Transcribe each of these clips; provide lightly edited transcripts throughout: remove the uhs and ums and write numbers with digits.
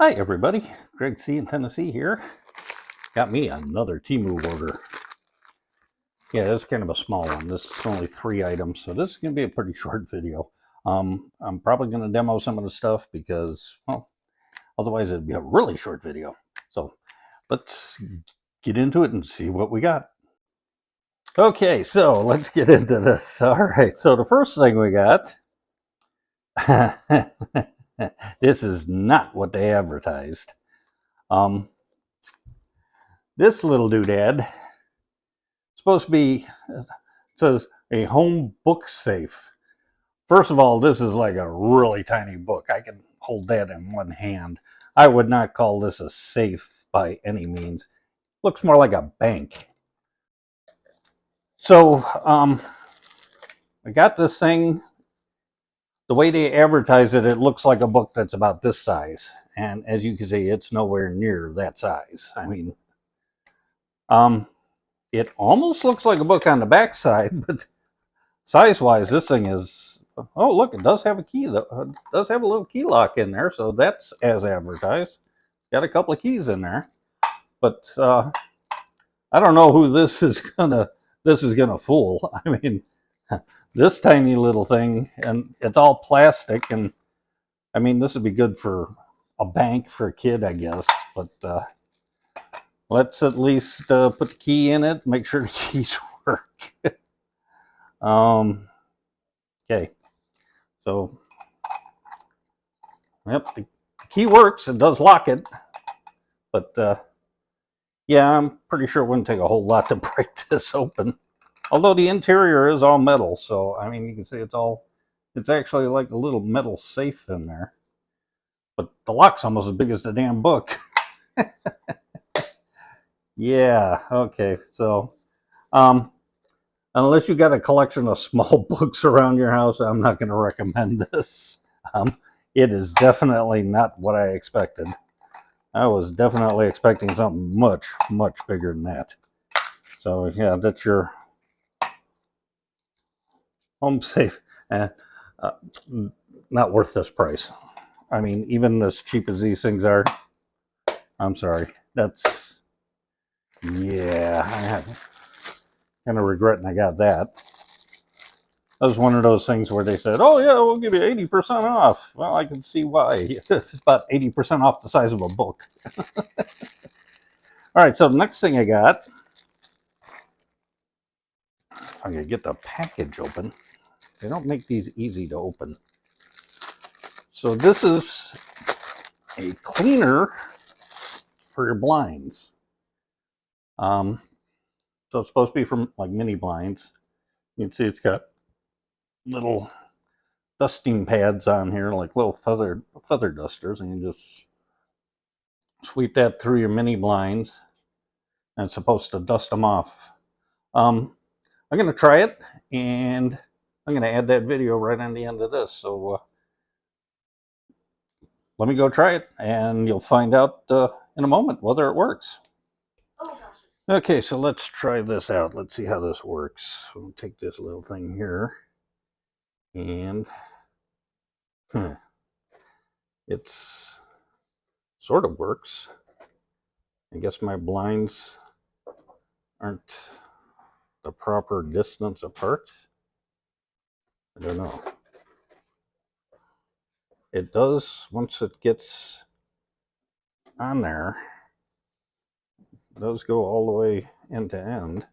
Hi everybody, Greg C in Tennessee here. Got me another Temu order. Yeah, this is kind of a small one. This is only 3 items, so this is going to be a pretty short video. I'm probably going to demo some of the stuff because, well, otherwise it'd be a really short video. So let's get into it and see what we got. Okay, so let's get into this. All right, so the first thing we got, this is not what they advertised. This little doodad supposed to be, it says a home book safe. First of all, this is like a really tiny book. I can hold that in one hand. I would not call this a safe by any means. Looks more like a bank. So I got this thing. The way they advertise it, it looks like a book that's about this size. And as you can see, it's nowhere near that size. I mean, it almost looks like a book on the back side, but size-wise, this thing is, oh, look, it does have a key, though. It does have a little key lock in there, so that's as advertised. Got a couple of keys in there, but I don't know who this is gonna fool. I mean, this tiny little thing, and it's all plastic, and I mean, this would be good for a bank for a kid, I guess, but let's at least put the key in it, make sure the keys work. Okay, so yep, the key works. It does lock it, but yeah, I'm pretty sure it wouldn't take a whole lot to break this open. Although the interior is all metal, so I mean, you can see it's actually like a little metal safe in there. But the lock's almost as big as the damn book. Yeah, okay, so um, unless you got a collection of small books around your house, I'm not going to recommend this. Um, it is definitely not what I expected. I was definitely expecting something much, much bigger than that. So yeah, that's your home safe. Uh, uh, Not worth this price. I mean, even as cheap as these things are, I'm sorry. That's, yeah, I have kind of regretting I got that. That was one of those things where they said, oh yeah, we'll give you 80% off. Well, I can see why. It's about 80% off the size of a book. All right, so the next thing I got, if I can get the package open. They don't make these easy to open. So this is a cleaner for your blinds. So it's supposed to be from like mini blinds. You can see it's got little dusting pads on here, like little feather dusters, and you just sweep that through your mini blinds, and it's supposed to dust them off. I'm gonna try it, and I'm gonna add that video right on the end of this. So let me go try it, and you'll find out in a moment whether it works. Okay, so let's try this out. Let's see how this works. We'll take this little thing here, and it's sort of works. I guess my blinds aren't the proper distance apart. I don't know. It does, once it gets on there, it does go all the way end to end.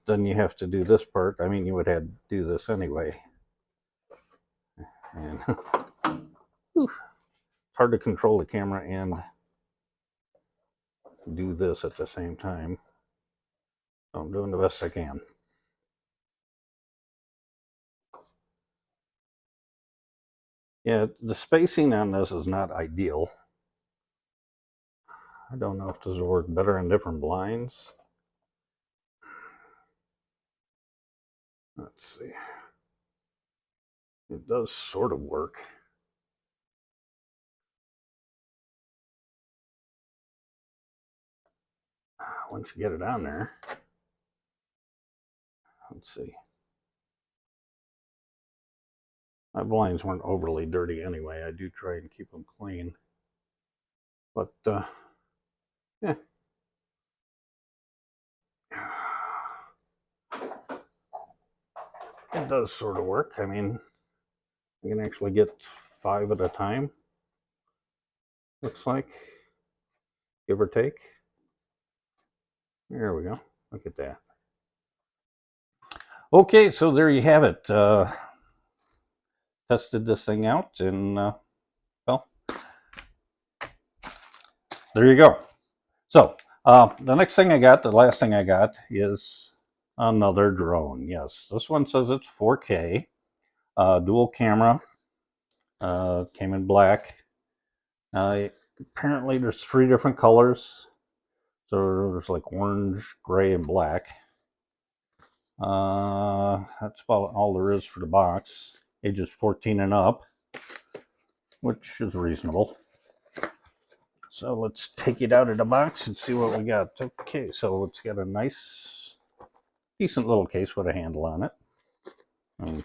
Then you have to do this part. I mean, you would have to do this anyway. And it's hard to control the camera and do this at the same time. So I'm doing the best I can. Yeah, the spacing on this is not ideal. I don't know if this will work better in different blinds. Let's see. It does sort of work. Once you get it on there, let's see. My blinds weren't overly dirty anyway. I do try and keep them clean. But yeah. It does sort of work. I mean, you can actually get 5 at a time, looks like, give or take. There we go. Look at that. Okay, so there you have it. Tested this thing out, and well, there you go. So the next thing I got, the last thing I got, is another drone. Yes, this one says it's 4K, dual camera, came in black. Apparently there's 3 different colors. So there's like orange, gray, and black. That's about all there is for the box. Ages 14 and up, which is reasonable. So let's take it out of the box and see what we got. Okay, so it's got a nice, decent little case with a handle on it. I mean,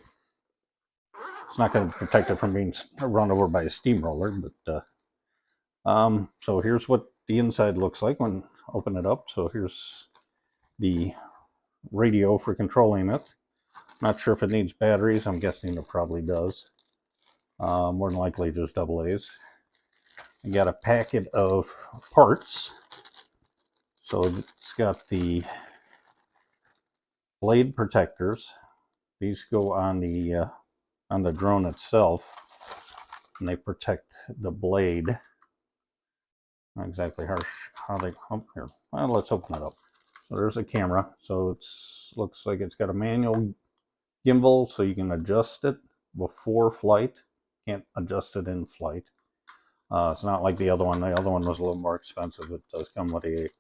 it's not going to protect it from being run over by a steamroller, but so here's what the inside looks like when open it up. So here's the radio for controlling it. Not sure if it needs batteries. I'm guessing it probably does. More than likely just AA's. I got a packet of parts. So it's got the blade protectors. These go on the drone itself, and they protect the blade. Not exactly how they come here. Well, let's open it up. So there's a camera. So it looks like it's got a manual gimbal, so you can adjust it before flight. Can't adjust it in flight. It's not like the other one. The other one was a little more expensive. It does come with a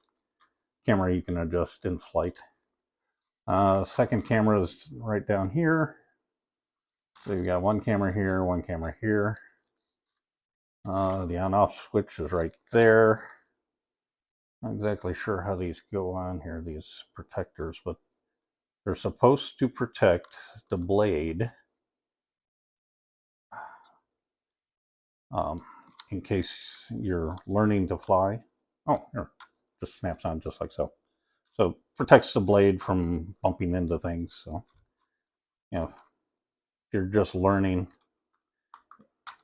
camera you can adjust in flight. Second camera is right down here. So you've got one camera here, one camera here. The on-off switch is right there. Not exactly sure how these go on here, these protectors, but they're supposed to protect the blade in case you're learning to fly. Oh, here, just snaps on just like so. So protects the blade from bumping into things. So, you know, if you're just learning,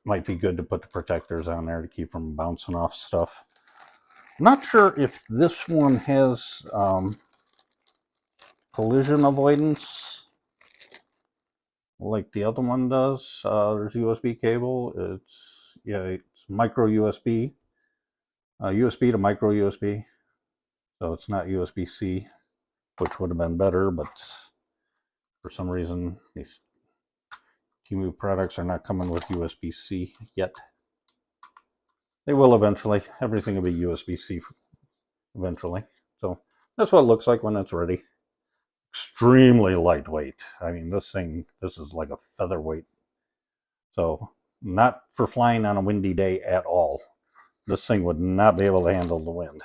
might be good to put the protectors on there to keep from bouncing off stuff. I'm not sure if this one has collision avoidance like the other one does. There's USB cable. It's micro USB, USB to micro USB. So it's not USB-C, which would have been better, but for some reason these Temu products are not coming with USB-C yet. They will eventually. Everything will be USB-C eventually. So that's what it looks like when it's ready. Extremely lightweight. I mean, this is like a featherweight. So not for flying on a windy day at all. This thing would not be able to handle the wind.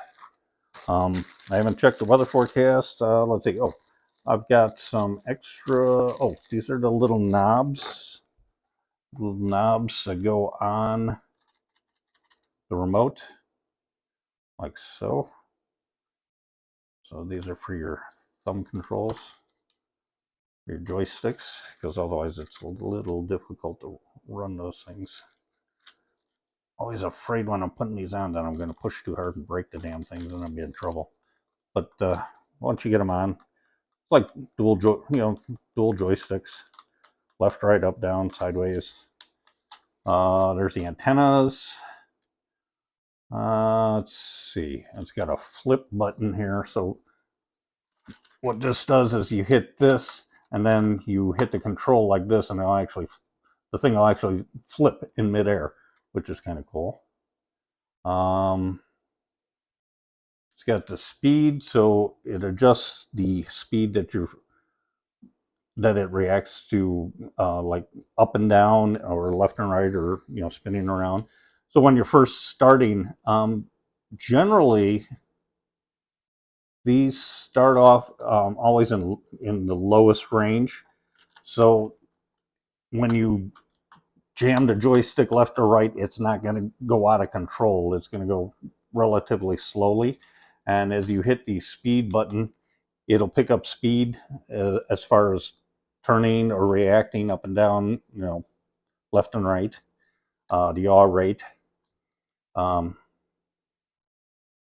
I haven't checked the weather forecast. Let's see. Oh, I've got some extra. Oh, these are the little knobs. Little knobs that go on the remote, like so. So these are for your thumb controls, your joysticks, because otherwise it's a little difficult to run those things. Always afraid when I'm putting these on that I'm going to push too hard and break the damn things and I'll be in trouble. But once you get them on, it's like dual joysticks, left, right, up, down, sideways. There's the antennas. Let's see. It's got a flip button here. So what this does is you hit this, and then you hit the control like this, and the thing will actually flip in midair, which is kind of cool. It's got the speed, so it adjusts the speed that it reacts to, like up and down or left and right, or spinning around. So when you're first starting, generally these start off always in the lowest range. So when you jam the joystick left or right, it's not going to go out of control. It's going to go relatively slowly. And as you hit the speed button, it'll pick up speed as far as turning or reacting up and down, left and right, the yaw rate. And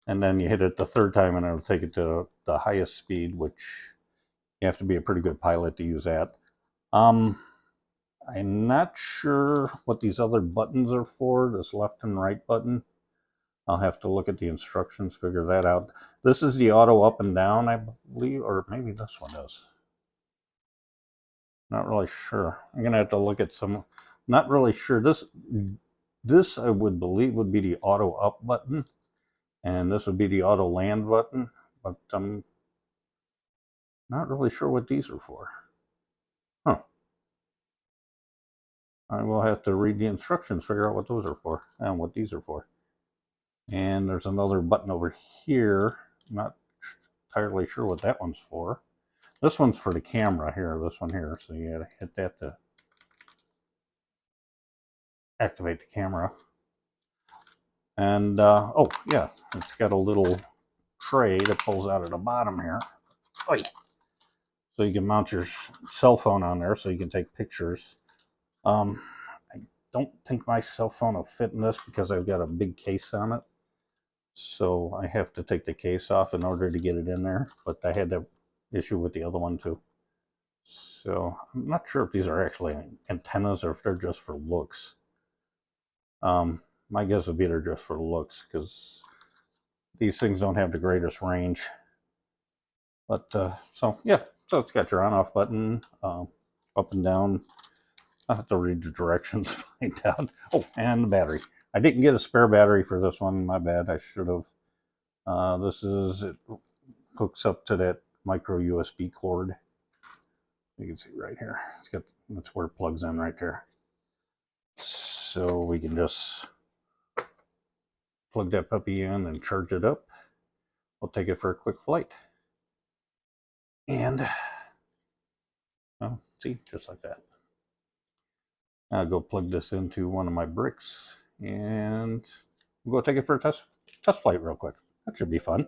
then you hit it the third time and it'll take it to the highest speed, which you have to be a pretty good pilot to use that. I'm not sure what these other buttons are for, this left and right button. I'll have to look at the instructions, figure that out. This is the auto up and down, I believe, or maybe this one is. Not really sure. I'm going to have to look at some. Not really sure. This I would believe would be the auto up button, and this would be the auto land button, but I'm not really sure what these are for. Huh. I will have to read the instructions, figure out what those are for, and what these are for. And there's another button over here. Not entirely sure what that one's for. This one's for the camera here, this one here. So you gotta hit that to activate the camera. And, oh yeah, it's got a little tray that pulls out of the bottom here. Oy. So you can mount your cell phone on there so you can take pictures. I don't think my cell phone will fit in this because I've got a big case on it. So I have to take the case off in order to get it in there. But I had that issue with the other one too. So I'm not sure if these are actually antennas or if they're just for looks. My guess would be they're just for looks because these things don't have the greatest range. But so yeah, so it's got your on-off button, up and down. I'll have to read the directions to find out. Oh, and the battery. I didn't get a spare battery for this one. My bad. I should have. It hooks up to that micro USB cord. You can see right here. That's where it plugs in right there. So we can just plug that puppy in and charge it up. We'll take it for a quick flight. And, oh, see, just like that. I'll go plug this into one of my bricks and we'll go take it for a test flight real quick. That should be fun.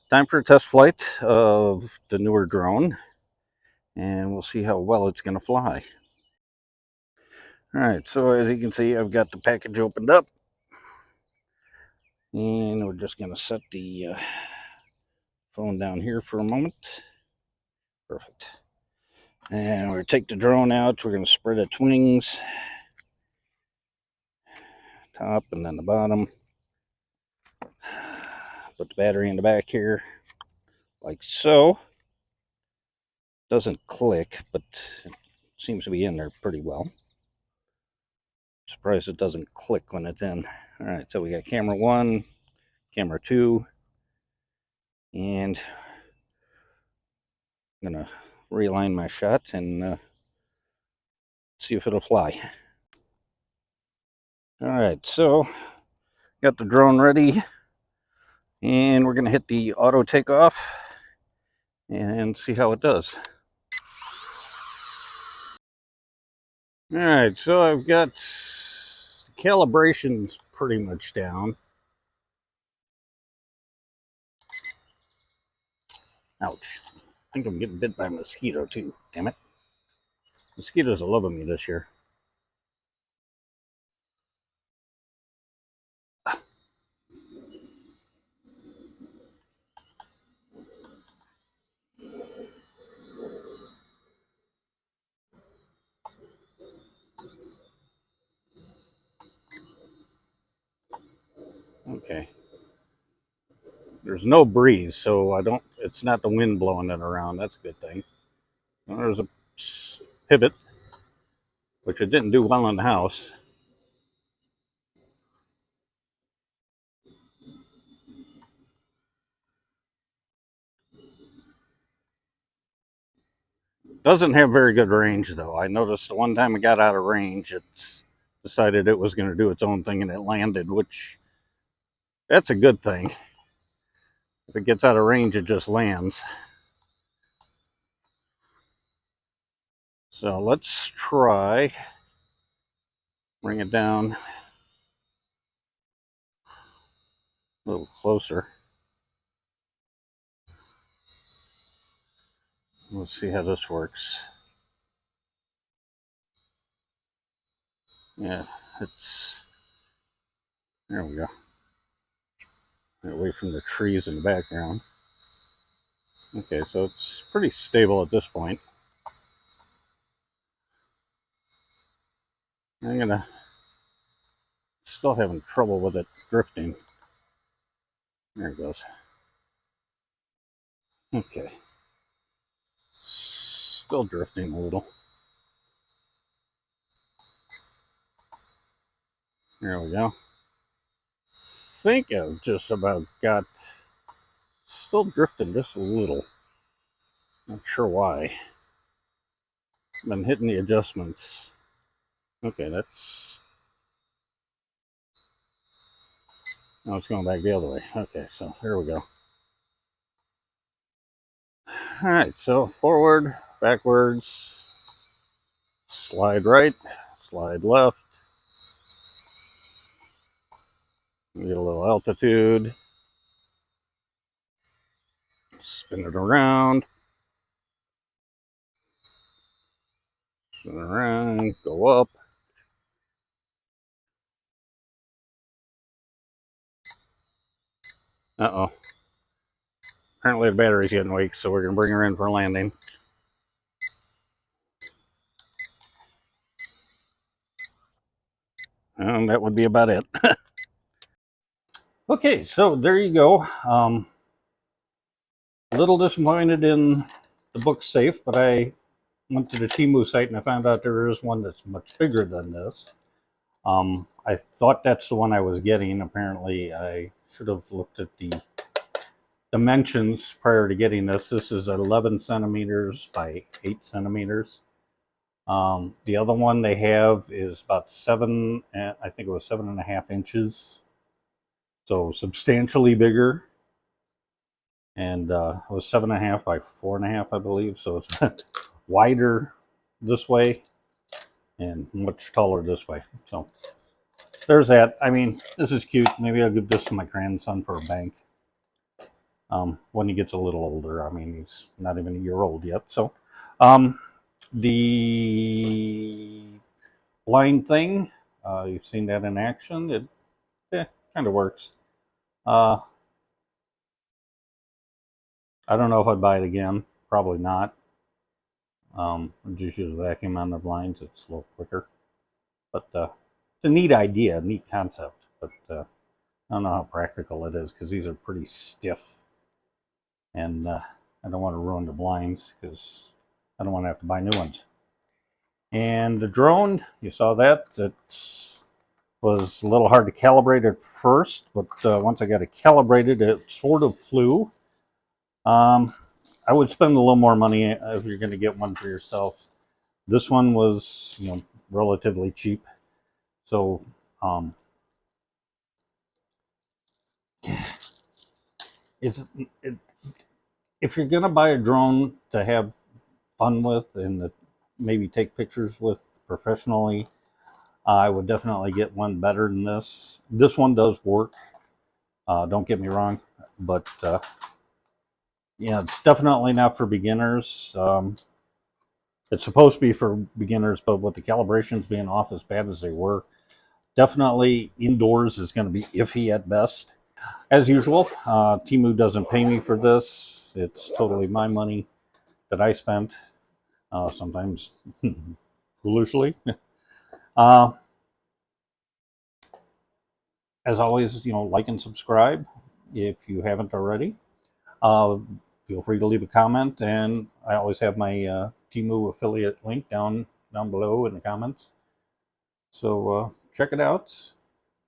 Time for a test flight of the newer drone, and we'll see how well it's going to fly. All right, so as you can see, I've got the package opened up, and we're just going to set the phone down here for a moment. Perfect. And we're going to take the drone out. We're going to spread its wings, top and then the bottom. Put the battery in the back here, like so. Doesn't click, but it seems to be in there pretty well. Surprised it doesn't click when it's in. All right, so we got camera 1, camera 2, and I'm gonna realign my shot and see if it'll fly. All right, so got the drone ready, and we're gonna hit the auto takeoff and see how it does. All right, so I've got calibrations pretty much down. Ouch. I think I'm getting bit by a mosquito too, damn it. Mosquitoes are loving me this year. Okay. There's no breeze, so it's not the wind blowing it around. That's a good thing. Well, there's a pivot, which it didn't do well in the house. Doesn't have very good range, though. I noticed the one time it got out of range, it decided it was going to do its own thing and it landed, which that's a good thing. If it gets out of range, it just lands. So let's try Bring it down a little closer. Let's see how this works. Yeah, there we go. Away from the trees in the background. Okay, so it's pretty stable at this point. I'm gonna still having trouble with it drifting. There it goes. Okay. Still drifting a little. There we go. Think I've just about got, still drifting just a little. Not sure why. Been hitting the adjustments. Okay, now it's going back the other way. Okay, so here we go. Alright, so forward, backwards, slide right, slide left. Get a little altitude. Spin it around. Spin it around, go up. Uh-oh. Apparently the battery's getting weak, so we're going to bring her in for a landing. And that would be about it. Okay, so there you go. A little disappointed in the book safe, but I went to the Temu site and I found out there is one that's much bigger than this. I thought that's the one I was getting. Apparently, I should have looked at the dimensions prior to getting this. This is 11 centimeters by 8 centimeters. The other one they have is about I think it was 7.5 inches. So substantially bigger. And it was 7.5 by 4.5, I believe. So it's a bit wider this way and much taller this way. So there's that. I mean, this is cute. Maybe I'll give this to my grandson for a bank when he gets a little older. I mean, he's not even a year old yet. So the blind thing, you've seen that in action. It kind of works. I don't know if I'd buy it again. Probably not. Just use a vacuum on the blinds. It's a little quicker. But it's a neat idea, a neat concept. But I don't know how practical it is because these are pretty stiff. And I don't want to ruin the blinds because I don't want to have to buy new ones. And the drone, you saw that. It was a little hard to calibrate at first, but once I got it calibrated, it sort of flew. I would spend a little more money if you're going to get one for yourself. This one was, relatively cheap. So, if you're going to buy a drone to have fun with and maybe take pictures with professionally, I would definitely get one better than this. This one does work. Don't get me wrong, but yeah, it's definitely not for beginners. It's supposed to be for beginners, but with the calibrations being off as bad as they were, definitely indoors is going to be iffy at best. As usual, Temu doesn't pay me for this. It's totally my money that I spent, sometimes foolishly. Uh, as always, like and subscribe if you haven't already. Feel free to leave a comment, and I always have my Temu affiliate link down below in the comments. So check it out.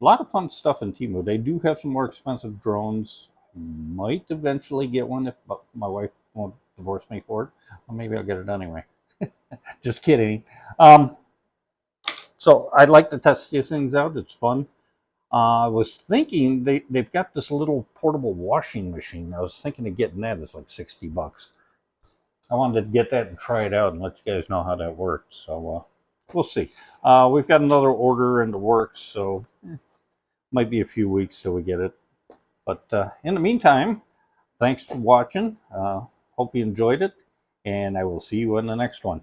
A lot of fun stuff in Temu. They do have some more expensive drones. Might eventually get one if my wife won't divorce me for it. Well, maybe I'll get it anyway. Just kidding. So I'd like to test these things out. It's fun. I was thinking they've got this little portable washing machine. I was thinking of getting that. It's like $60. I wanted to get that and try it out and let you guys know how that worked. So we'll see. We've got another order in the works, so might be a few weeks till we get it. But in the meantime, thanks for watching. Hope you enjoyed it, and I will see you in the next one.